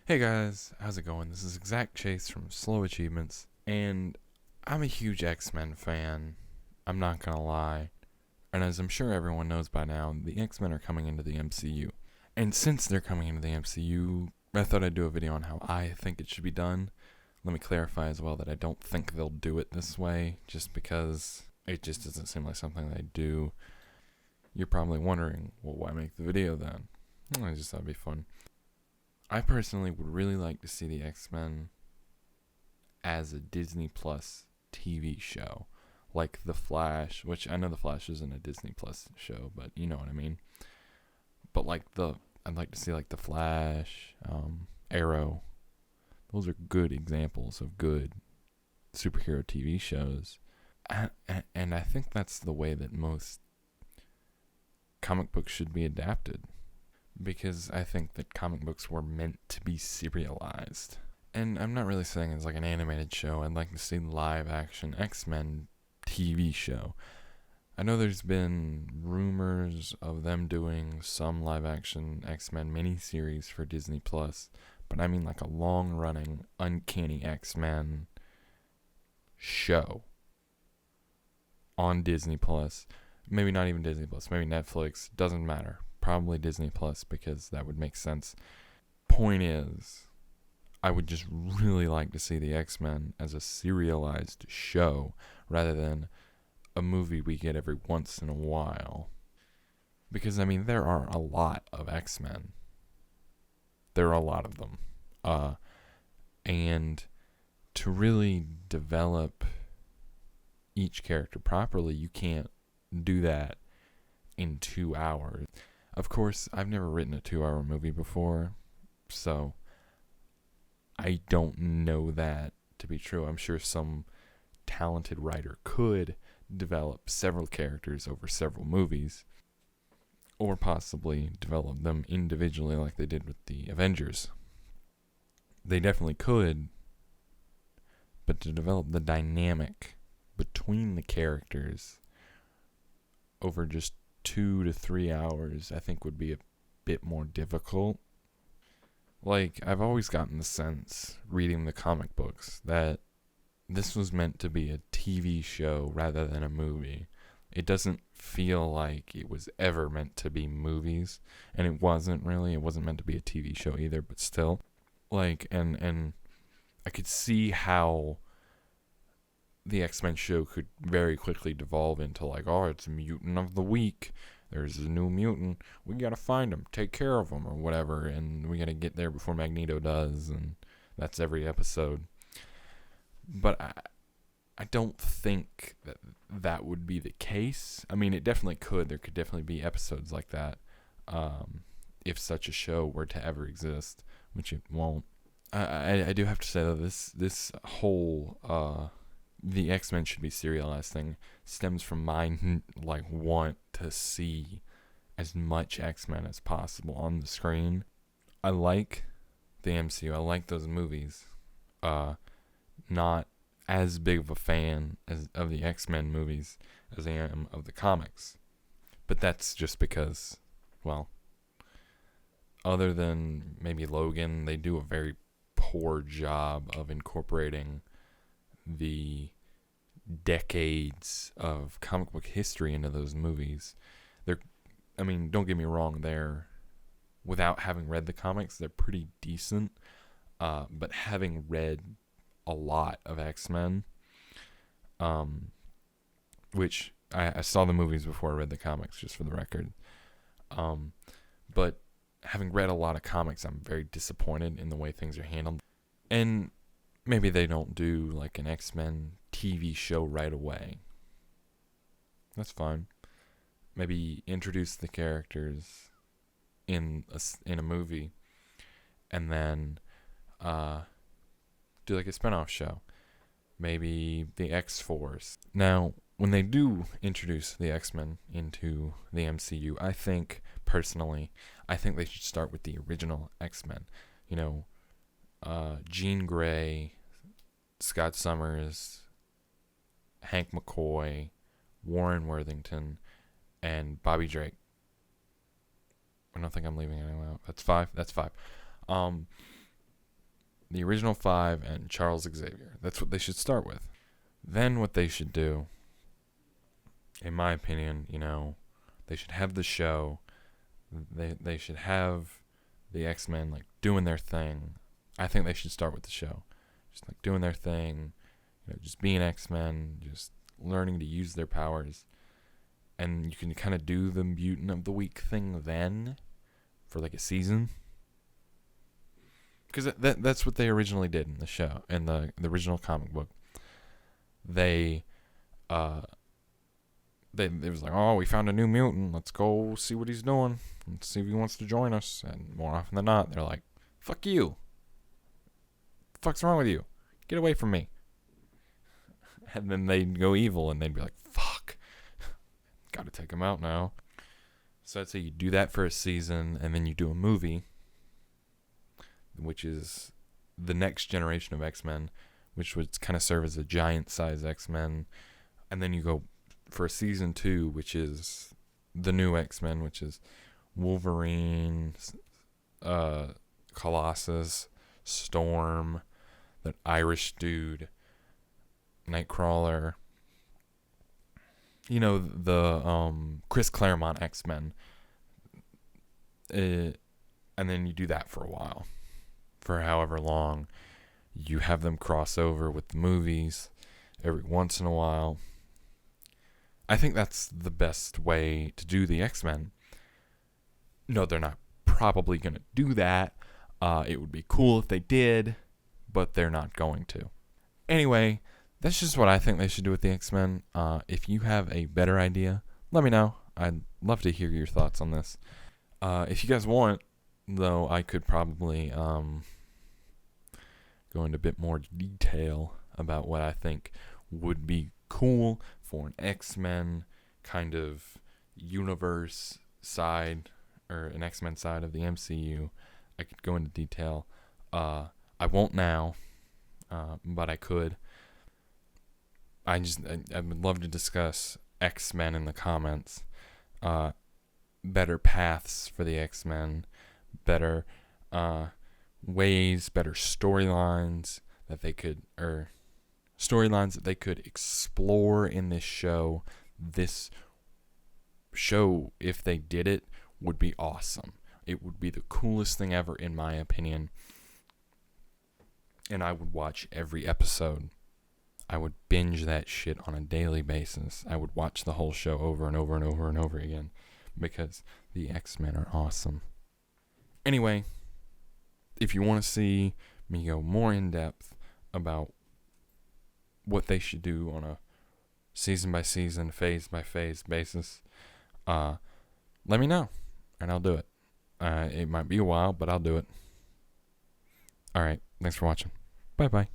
Hey guys, how's it going? This is ExactChase from Slow Achievements, and I'm a huge X-Men fan. I'm not gonna lie. And as I'm sure everyone knows by now, the X-Men are coming into the MCU. And since they're coming into the MCU, I thought I'd do a video on how I think it should be done. Let me clarify as well that I don't think they'll do it this way, just because it just doesn't seem like something they do. You're probably wondering, well, why make the video then? I just thought it'd be fun. I personally would really like to see the X-Men as a Disney Plus TV show, like The Flash, which I know The Flash isn't a Disney Plus show, but you know what I mean. But I'd like to see like The Flash, Arrow. Those are good examples of good superhero TV shows, and I think that's the way that most comic books should be adapted. Because I think that comic books were meant to be serialized. And I'm not really saying it's like an animated show. I'd like to see live action X-Men TV show. I know there's been rumors of them doing some live action X-Men miniseries for Disney Plus, but I mean like a long running Uncanny X-Men show on Disney Plus. Maybe not even Disney Plus, maybe Netflix, doesn't matter. Probably Disney Plus, because that would make sense. Point is, I would just really like to see the X-Men as a serialized show rather than a movie we get every once in a while. Because, I mean, there are a lot of X-Men. There are a lot of them. And to really develop each character properly, you can't do that in 2 hours. Of course, I've never written a 2-hour movie before, so I don't know that to be true. I'm sure some talented writer could develop several characters over several movies, or possibly develop them individually like they did with the Avengers. They definitely could, but to develop the dynamic between the characters over just 2 to 3 hours, I think would be a bit more difficult. Like, I've always gotten the sense, reading the comic books, that this was meant to be a TV show rather than a movie. It doesn't feel like it was ever meant to be movies, and it wasn't really. It wasn't meant to be a TV show either, but still. Like, and I could see how the X-Men show could very quickly devolve into like, oh, it's a mutant of the week. There's a new mutant. We gotta find him, take care of him, or whatever, and we gotta get there before Magneto does, and that's every episode. But I don't think that would be the case. I mean, it definitely could. There could definitely be episodes like that, if such a show were to ever exist, which it won't. I do have to say that this whole the X-Men should be serialized thing stems from my want to see as much X-Men as possible on the screen. I like the MCU. I like those movies. Not as big of a fan of the X-Men movies as I am of the comics. But that's just because, well, other than maybe Logan, they do a very poor job of incorporating the decades of comic book history into those movies. Don't get me wrong, without having read the comics, they're pretty decent. But having read a lot of X-Men, which I saw the movies before I read the comics, just for the record. But having read a lot of comics, I'm very disappointed in the way things are handled. And maybe they don't do like an X-Men TV show right away. That's fine. Maybe introduce the characters in a movie, and then do like a spinoff show. Maybe the X-Force. Now, when they do introduce the X-Men into the MCU, I think they should start with the original X-Men. You know, Jean Grey, Scott Summers, Hank McCoy, Warren Worthington, and Bobby Drake. I don't think I'm leaving anyone out. That's five. the original 5 and Charles Xavier. That's what they should start with. Then what they should do, in my opinion, they should have the show. They should have the X-Men like doing their thing. I think they should start with the show, just like doing their thing, just being X-Men, just learning to use their powers, and you can kind of do the Mutant of the Week thing then, for like a season, because that's what they originally did in the show, in the original comic book. They was like, oh, we found a new mutant. Let's go see what he's doing. Let's see if he wants to join us. And more often than not, they're like, fuck you. The fuck's wrong with you? Get away from me. And then they'd go evil, and they'd be like, fuck. Gotta take him out now. So I'd say you do that for a season, and then you do a movie, which is the next generation of X-Men, which would kind of serve as a giant-size X-Men. And then you go for season 2, which is the new X-Men, which is Wolverine, Colossus, Storm, that Irish dude, Nightcrawler, the Chris Claremont X-Men. And then you do that for a while, for however long. You have them cross over with the movies every once in a while. I think that's the best way to do the X-Men. No, they're not probably going to do that. It would be cool if they did, but they're not going to. Anyway, that's just what I think they should do with the X-Men. If you have a better idea, let me know. I'd love to hear your thoughts on this. If you guys want, though, I could probably go into a bit more detail about what I think would be cool for an X-Men kind of universe side, or an X-Men side of the MCU. I could go into detail. I won't now, but I could. I would love to discuss X-Men in the comments. Better paths for the X-Men, better ways, better storylines that they could, explore in this show. This show, if they did it, would be awesome. It would be the coolest thing ever, in my opinion. And I would watch every episode. I would binge that shit on a daily basis. I would watch the whole show over and over and over and over again, because the X-Men are awesome. Anyway, if you want to see me go more in depth about what they should do on a season by season, phase by phase basis, let me know, and I'll do it. It might be a while, but I'll do it. Alright, thanks for watching. Bye-bye.